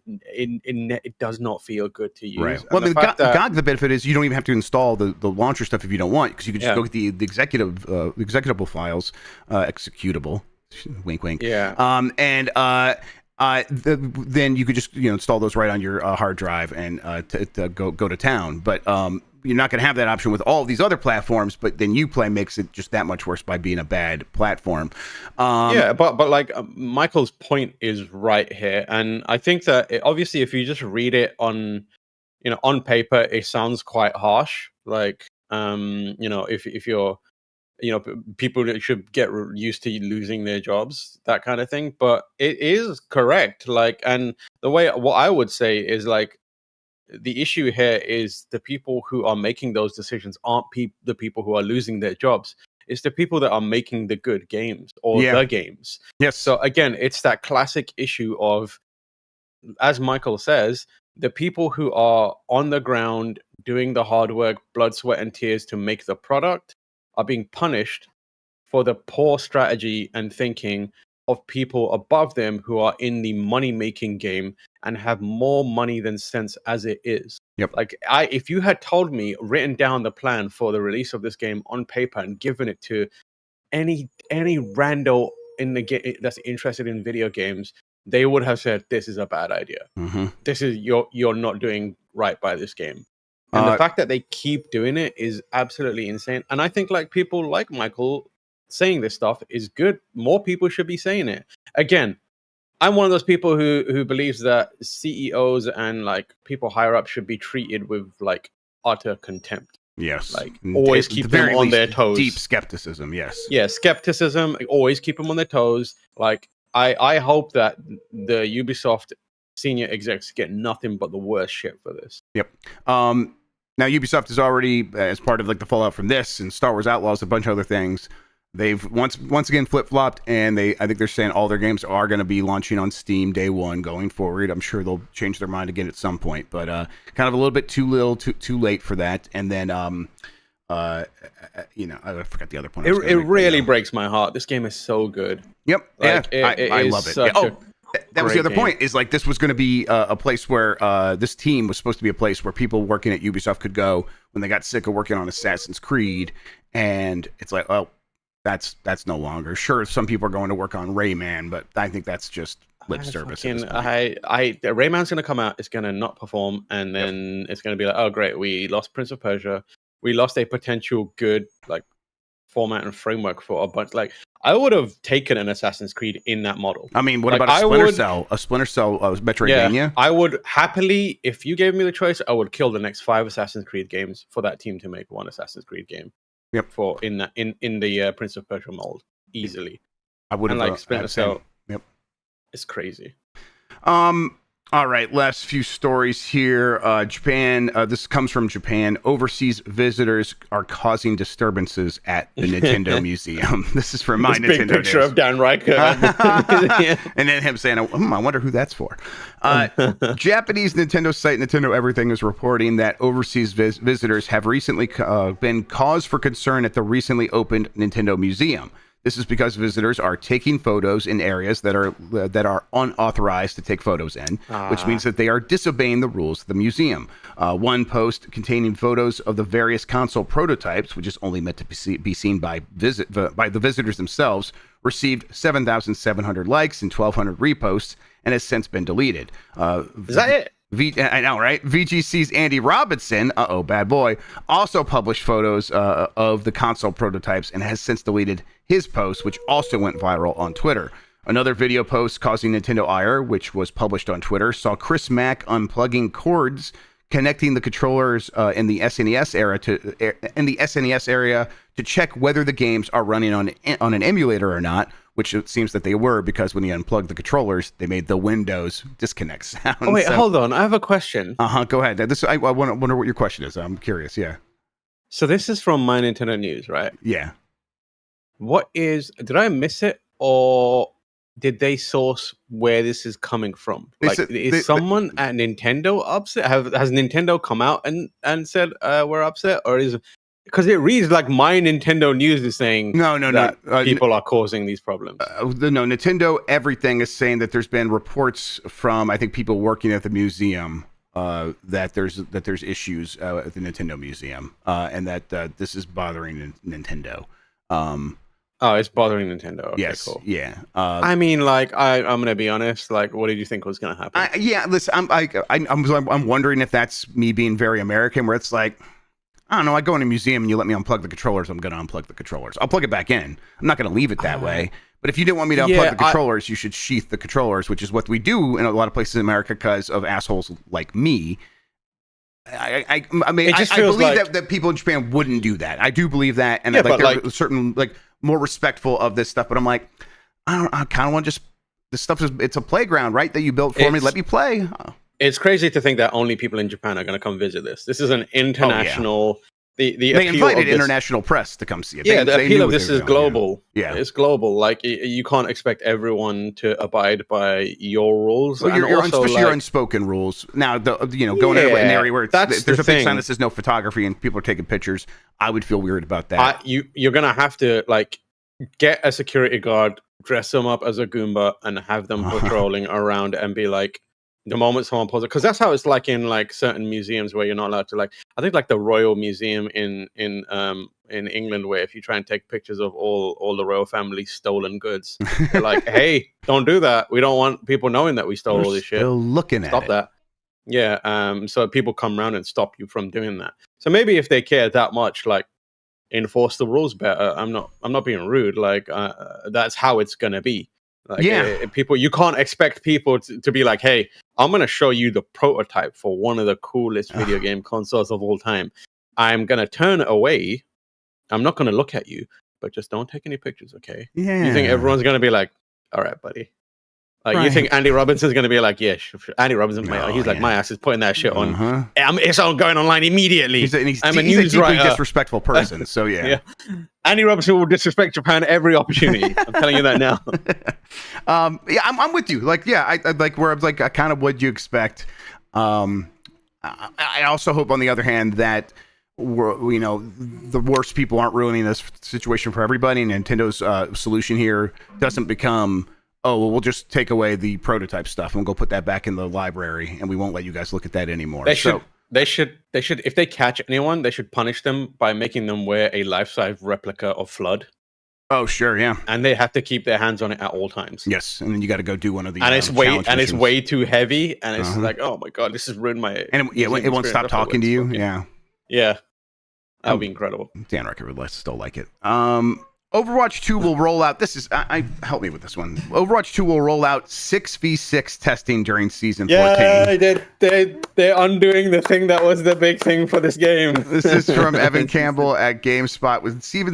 it does not feel good to use. Right. Well, GOG, the benefit is you don't even have to install the launcher stuff if you don't want, because you can just go get the executable files, executable. Wink, wink. Yeah. Then you could just install those right on your hard drive and to go to town. But you're not going to have that option with all of these other platforms. But then Uplay makes it just that much worse by being a bad platform. But like Michael's point is right here, and I think that obviously if you just read it on paper, it sounds quite harsh. Like if you're people should get used to losing their jobs, that kind of thing. But it is correct. Like, and what I would say is, like, the issue here is the people who are making those decisions aren't the people who are losing their jobs. It's the people that are making the good games or the games. Yes. So again, it's that classic issue of, as Michael says, the people who are on the ground doing the hard work, blood, sweat, and tears to make the product are being punished for the poor strategy and thinking of people above them who are in the money-making game and have more money than sense as it is. Yep. Like, if you had told me, written down the plan for the release of this game on paper and given it to any rando in the game that's interested in video games, they would have said, this is a bad idea. Mm-hmm. This is you're not doing right by this game. And the fact that they keep doing it is absolutely insane. And I think, like, people like Michael saying this stuff is good. More people should be saying it. Again, I'm one of those people who believes that CEOs and, like, people higher up should be treated with, like, utter contempt. Yes. Like, always keep them on their toes. Deep skepticism, yes. Yeah, skepticism. Always keep them on their toes. Like, I hope that the Ubisoft senior execs get nothing but the worst shit for this. Yep. Now, Ubisoft is already, as part of, like, the fallout from this and Star Wars Outlaws, a bunch of other things, they've once again flip-flopped, and I think they're saying all their games are going to be launching on Steam day one going forward. I'm sure they'll change their mind again at some point, but kind of a little bit too late for that. And then, I forgot the other point. It really breaks my heart. This game is so good. Yep. Like, yeah, I love it. Yeah. That was the other point, is, like, this was going to be a place where this team was supposed to be a place where people working at Ubisoft could go when they got sick of working on Assassin's Creed. And it's like, well, that's no longer. Sure, some people are going to work on Rayman, but I think that's just lip service. Rayman's going to come out, it's going to not perform, and then it's going to be like, oh, great, we lost Prince of Persia. We lost a potential good, like, format and framework for a bunch. Like, I would have taken an Assassin's Creed in that model. I mean, what about a Splinter Cell? A Splinter Cell Metroidvania? Yeah, I would happily, if you gave me the choice, I would kill the next 5 Assassin's Creed games for that team to make one Assassin's Creed game. Yep. For in the Prince of Persia mold, easily. I would have, like, Splinter Cell. Yep. It's crazy. All right, last few stories here. Japan, this comes from Japan. Overseas visitors are causing disturbances at the Nintendo Museum. This is from my this Nintendo big picture days. of Dan Riker. And then him saying, I wonder who that's for. Japanese Nintendo site Nintendo Everything is reporting that overseas visitors have recently been cause for concern at the recently opened Nintendo Museum. This is because visitors are taking photos in areas that are unauthorized to take photos in, which means that they are disobeying the rules of the museum. One post containing photos of the various console prototypes, which is only meant to be seen by the visitors themselves, received 7,700 likes and 1,200 reposts, and has since been deleted. Is that it? I know, right? VGC's Andy Robinson, bad boy, also published photos of the console prototypes and has since deleted his post, which also went viral on Twitter. Another video post causing Nintendo ire, which was published on Twitter, saw Chris Mack unplugging cords connecting the controllers in the SNES area to check whether the games are running on an emulator or not, which it seems that they were, because when you unplugged the controllers, they made the Windows disconnect sound. Oh wait, hold on. I have a question. Go ahead. I wonder what your question is. I'm curious. Yeah. So this is from My Nintendo News, right? Yeah. Did I miss it, or did they source where this is coming from? Like, is someone at Nintendo upset? Has Nintendo come out and said we're upset, or is because it reads like My Nintendo News is saying no, people are causing these problems. No, Nintendo everything is saying that there's been reports from, I think, people working at the museum that there's issues at the Nintendo Museum and that this is bothering Nintendo. Oh, it's bothering Nintendo. Okay, yes, cool. Yeah. I mean, like, I'm gonna be honest. Like, what did you think was gonna happen? Listen, I'm wondering if that's me being very American, where it's like, I don't know, I go in a museum and you let me unplug the controllers, I'm gonna unplug the controllers. I'll plug it back in. I'm not gonna leave it that way. But if you didn't want me to unplug the controllers, you should sheath the controllers, which is what we do in a lot of places in America because of assholes like me. I mean, I believe that people in Japan wouldn't do that. I do believe that, and they're certain more respectful of this stuff. But I'm like, I kind of want to just, this stuff it's a playground, right? That you built for me. Let me play. It's crazy to think that only people in Japan are going to come visit this. This is an international. They invited international press to come see it. The appeal of this is global. Yeah, it's global. Like, you can't expect everyone to abide by your rules. Well, especially your unspoken rules. Now, going in an area where there's a big sign that says no photography and people are taking pictures, I would feel weird about that. You're gonna have to get a security guard, dress them up as a Goomba, and have them patrolling around and be like, the moment someone pulls it, because that's how it's like in certain museums where you're not allowed to I think the Royal Museum in England, where if you try and take pictures of all the royal family's stolen goods, they're like, hey, don't do that. We don't want people knowing that we stole all this shit. Still looking at Stop that. Yeah. So people come around and stop you from doing that. So maybe if they care that much, enforce the rules better. I'm not being rude. That's how it's gonna be. You can't expect people to be like, hey, I'm going to show you the prototype for one of the coolest video game consoles of all time. I'm going to turn away. I'm not going to look at you, but just don't take any pictures, okay? Yeah. You think everyone's going to be like, all right, buddy. You think Andy Robinson's going to be like, yeah, Andy Robinson, he's like, my ass is putting that shit on. It's all going online immediately. He's a deeply disrespectful person, so yeah. Andy Robinson will disrespect Japan every opportunity. I'm telling you that now. I'm with you. I kind of what you expect. I also hope, on the other hand, that the worst people aren't ruining this situation for everybody. And Nintendo's solution here doesn't become, we'll just take away the prototype stuff and we'll go put that back in the library and we won't let you guys look at that anymore. They should, if they catch anyone, they should punish them by making them wear a life-size replica of Flood. Oh, sure, yeah. And they have to keep their hands on it at all times. Yes, and then you got to go do one of these. And it's way too heavy, and it's like, oh my god, this has ruined my. And it won't stop talking to you. Yeah, that would be incredible. Dan Record would still like it. Overwatch 2 will roll out. Help me with this one. Overwatch 2 will roll out 6v6 testing during season 14. Yeah, they're undoing the thing that was the big thing for this game. This is from Evan Campbell at GameSpot.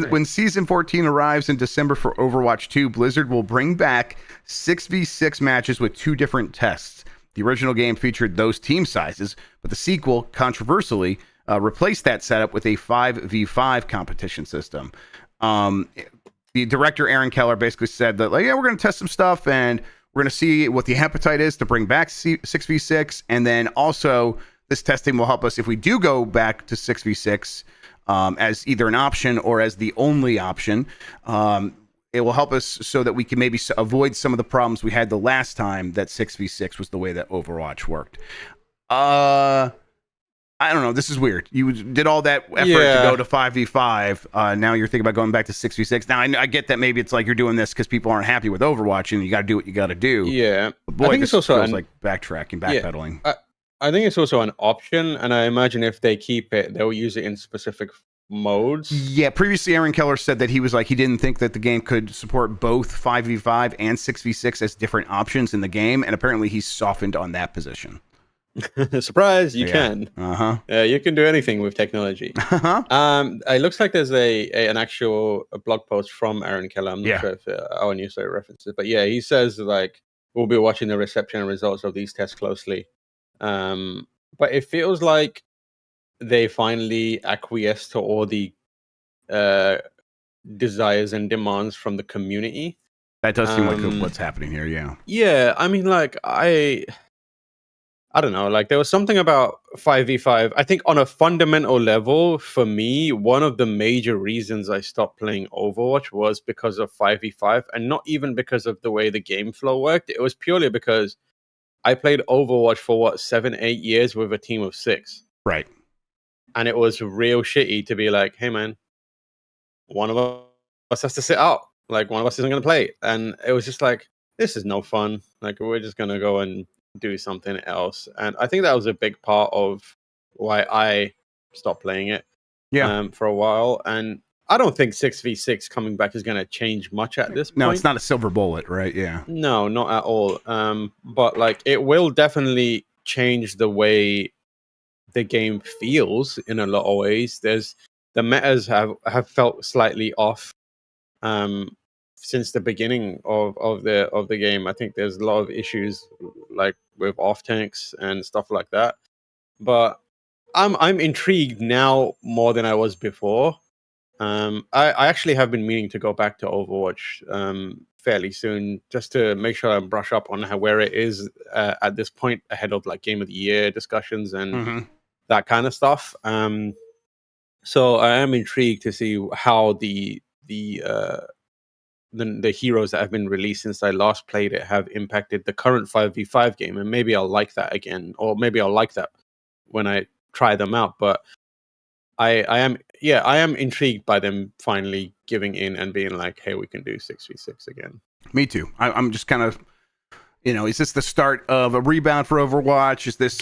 When season 14 arrives in December for Overwatch 2, Blizzard will bring back 6v6 matches with 2 different tests. The original game featured those team sizes, but the sequel, controversially, replaced that setup with a 5v5 competition system. The director Aaron Keller basically said that we're going to test some stuff and we're going to see what the appetite is to bring back 6v6, and then also this testing will help us if we do go back to 6v6 as either an option or as the only option. It will help us so that we can maybe avoid some of the problems we had the last time that 6v6 was the way that Overwatch worked. I don't know. This is weird. You did all that effort to go to 5v5. Now you're thinking about going back to 6v6. Now, I get that maybe it's like you're doing this because people aren't happy with Overwatch and you got to do what you got to do. Yeah. But boy, I think this also feels like backtracking, backpedaling. I think it's also an option. And I imagine if they keep it, they'll use it in specific modes. Yeah, previously Aaron Keller said that he was like, he didn't think that the game could support both 5v5 and 6v6 as different options in the game, and apparently he's softened on that position. Surprise, you Yeah. can. Uh-huh. You can do anything with technology. Uh-huh. It looks like there's an actual blog post from Aaron Keller. I'm not Yeah. sure if our newsletter references, but yeah, he says like we'll be watching the reception and results of these tests closely. But it feels like they finally acquiesced to all the desires and demands from the community. That does seem like what's happening here, yeah. Yeah, I mean, like I don't know, like there was something about 5v5. I think on a fundamental level, for me, one of the major reasons I stopped playing Overwatch was because of 5v5, and not even because of the way the game flow worked. It was purely because I played Overwatch for 7-8 years with a team of 6. Right. And it was real shitty to be like, hey man, one of us has to sit out. Like one of us isn't going to play. And it was just like, this is no fun. Like we're just going to go and do something else. And I think that was a big part of why I stopped playing it for a while. And I don't think 6v6 coming back is going to change much at this point. No, it's not a silver bullet, right? Yeah. No, not at all. But like it will definitely change the way the game feels in a lot of ways. There's the metas have felt slightly off since the beginning of the game. I think there's a lot of issues like with off tanks and stuff like that. But I'm intrigued now more than I was before. I actually have been meaning to go back to Overwatch fairly soon just to make sure I brush up on where it is at this point ahead of like Game of the Year discussions and that kind of stuff. So I am intrigued to see how the heroes that have been released since I last played it have impacted the current 5v5 game, and maybe I'll like that again, or maybe I'll like that when I try them out. But I am intrigued by them finally giving in and being like, hey, we can do 6v6 again. Me too. I'm just kind of, is this the start of a rebound for Overwatch? Is this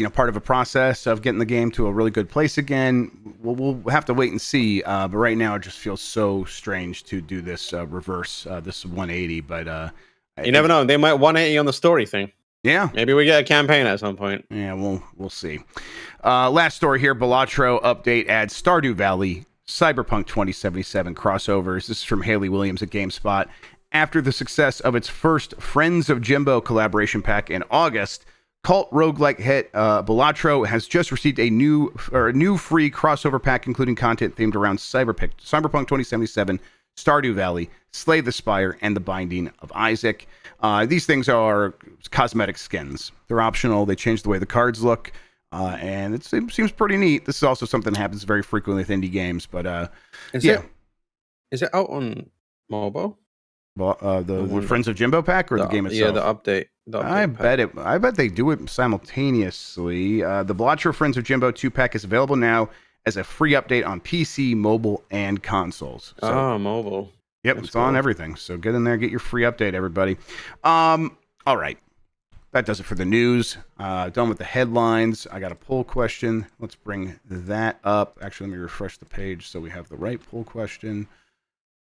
part of a process of getting the game to a really good place again? We'll have to wait and see. But right now, it just feels so strange to do this reverse, this 180. But you never know. They might 180 on the story thing. Yeah. Maybe we get a campaign at some point. Yeah, we'll see. Last story here, Balatro update adds Stardew Valley Cyberpunk 2077 crossovers. This is from Haley Williams at GameSpot. After the success of its first Friends of Jimbo collaboration pack in August, cult roguelike hit Balatro has just received a new free crossover pack, including content themed around Cyberpunk 2077, Stardew Valley, Slay the Spire, and The Binding of Isaac. These things are cosmetic skins. They're optional. They change the way the cards look, and it seems pretty neat. This is also something that happens very frequently with indie games. But is it out on mobile? The Friends of Jimbo pack or the game itself? Yeah, the update. I bet they do it simultaneously. The Balatro Friends of Jimbo 2 pack is available now as a free update on PC, mobile, and consoles. So, mobile. Yep, it's on everything. So get in there, get your free update, everybody. All right. That does it for the news. Done with the headlines. I got a poll question. Let's bring that up. Actually, let me refresh the page so we have the right poll question.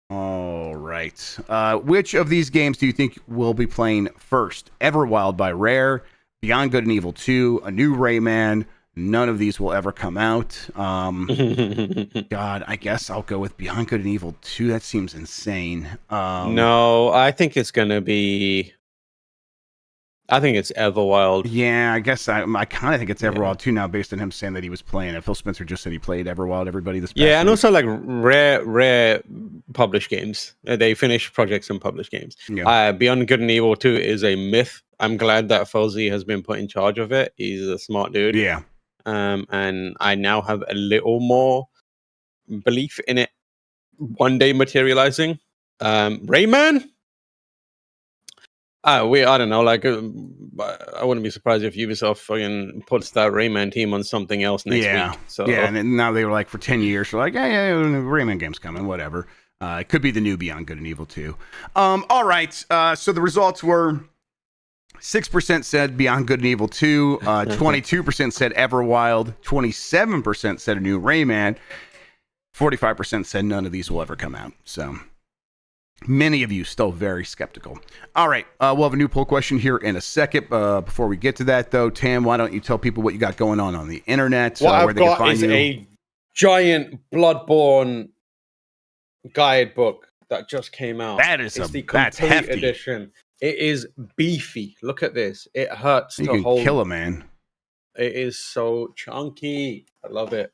All right. Which of these games do you think we'll be playing first? Everwild by Rare, Beyond Good and Evil 2, a new Rayman. None of these will ever come out. God, I guess I'll go with Beyond Good and Evil 2. That seems insane. No, I think it's going to be... I think it's Everwild. Yeah, I guess I kind of think it's Everwild too now, based on him saying that he was playing it. Phil Spencer just said he played Everwild. Everybody this past and week. also like rare published games. They finish projects and publish games. Yeah. Beyond Good and Evil 2 is a myth. I'm glad that Fuzzy has been put in charge of it. He's a smart dude. Yeah. And I now have a little more belief in it one day materializing. Rayman. I don't know. Like, I wouldn't be surprised if Ubisoft fucking puts that Rayman team on something else next week. So and then now they were like for 10 years, they're like, yeah, Rayman game's coming, whatever. It could be the new Beyond Good and Evil 2. All right. So the results were 6% said Beyond Good and Evil 2, 22% said Everwild, 27% said a new Rayman. 45% said none of these will ever come out. So many of you still very skeptical. All right, we'll have a new poll question here in a second. Before we get to that, though, Tam, why don't you tell people what you got going on the internet? What where I've they can got find is you. a giant Bloodborne guidebook that just came out. That is it's the that's complete hefty. edition. It is beefy. Look at this. It hurts You to can hold. kill a man. It is so chunky. I love it.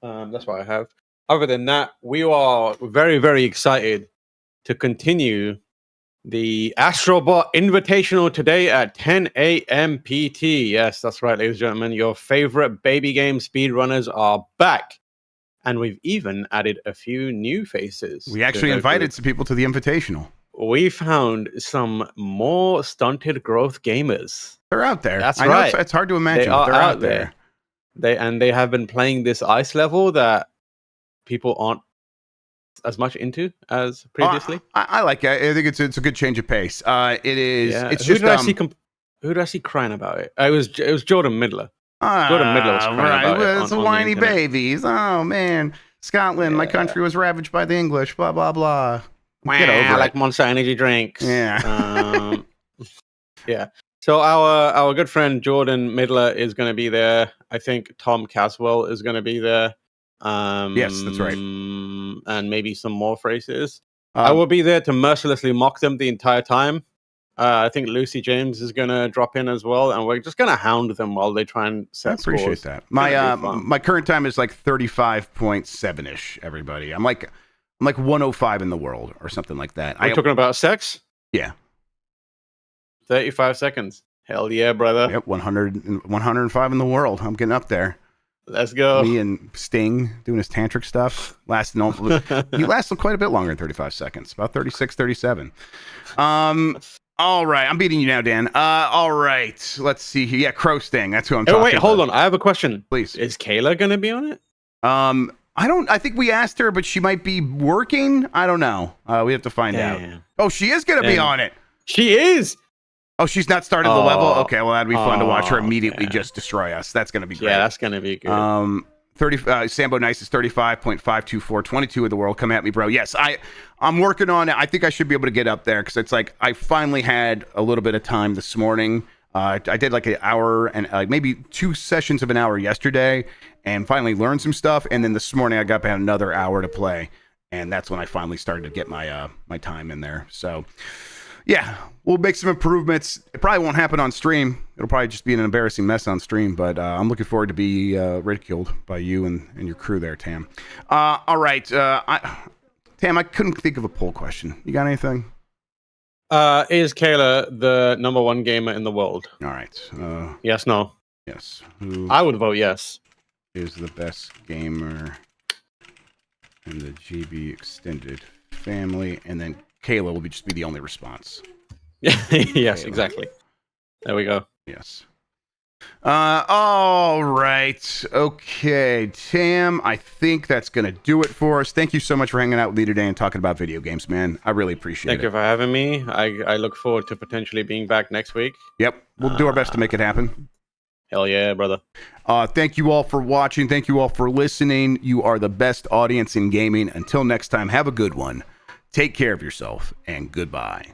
That's what I have. Other than that, we are very, very excited to continue the Astrobot Invitational today at 10 a.m. PT. Yes, that's right, ladies and gentlemen. Your favorite baby game speedrunners are back. And we've even added a few new faces. We actually invited some people to the Invitational. We found some more stunted growth gamers. They're out there. That's I know right. it's hard to imagine. They But are they're out there. there. They have been playing this ice level that people aren't as much into as previously. I like it. I think it's a good change of pace. It is. Yeah. It's who just. who did I see crying about it? It was Jordan Midler. Jordan Midler was crying about it It's on a the whiny internet. babies. Oh man, Scotland, my Yeah. country was ravaged by the English. Blah blah blah. Get I over like it. Monster Energy drinks. Yeah. Yeah. So our good friend Jordan Midler is going to be there. I think Tom Caswell is going to be there. Yes, that's right. And maybe some more phrases. I Um, will be there to mercilessly mock them the entire time. I think Lucy James is going to drop in as well, and we're just going to hound them while they try and I set appreciate scores. that. gonna be fun. My current time is like 35.7 ish. Everybody, I'm like 105 in the world or something like that. We're talking about sex? Yeah. 35 seconds. Hell yeah, brother. Yep, 105 in the world. I'm getting up there. Let's go. Me and Sting doing his tantric stuff. He lasted quite a bit longer than 35 seconds, about 36, 37. All right, I'm beating you now, Dan. All right, let's see here. Yeah, Crow Sting. That's who I'm talking Oh, wait, about. hold on. I have a question. Please. Is Kayla going to be on it? I think we asked her, but she might be working. I don't know. We have to find out. Damn. Oh, she is going to be Damn. on it. She is. Oh, she's not started the level? Okay, well, that'd be fun to watch her Oh, immediately yeah. just destroy us. That's going to be great. Yeah, that's going to be good. 30 Sambo Nice is 35.524, 22 of the world. Come at me, bro. Yes, I'm working on it. I think I should be able to get up there because it's like I finally had a little bit of time this morning. I did like an hour and maybe 2 sessions of an hour yesterday and finally learned some stuff. And then this morning I got about another hour to play. And that's when I finally started to get my my time in there. So yeah, we'll make some improvements. It probably won't happen on stream. It'll probably just be an embarrassing mess on stream, but I'm looking forward to be ridiculed by you and your crew there, Tam. All right. Tam, I couldn't think of a poll question. You got anything? Is Kayla the number 1 gamer in the world? All right. Yes, no. Yes. Who I would vote yes. is the best gamer in the GB extended family? And then Kayla will just be the only response. Yes, Kayla. exactly. There we go. Yes. All right. Okay, Tam, I think that's going to do it for us. Thank you so much for hanging out with me today and talking about video games, man. I really appreciate Thank it. you for having me. I look forward to potentially being back next week. Yep. We'll do our best to make it happen. Hell yeah, brother. Thank you all for watching. Thank you all for listening. You are the best audience in gaming. Until next time, have a good one. Take care of yourself, and goodbye.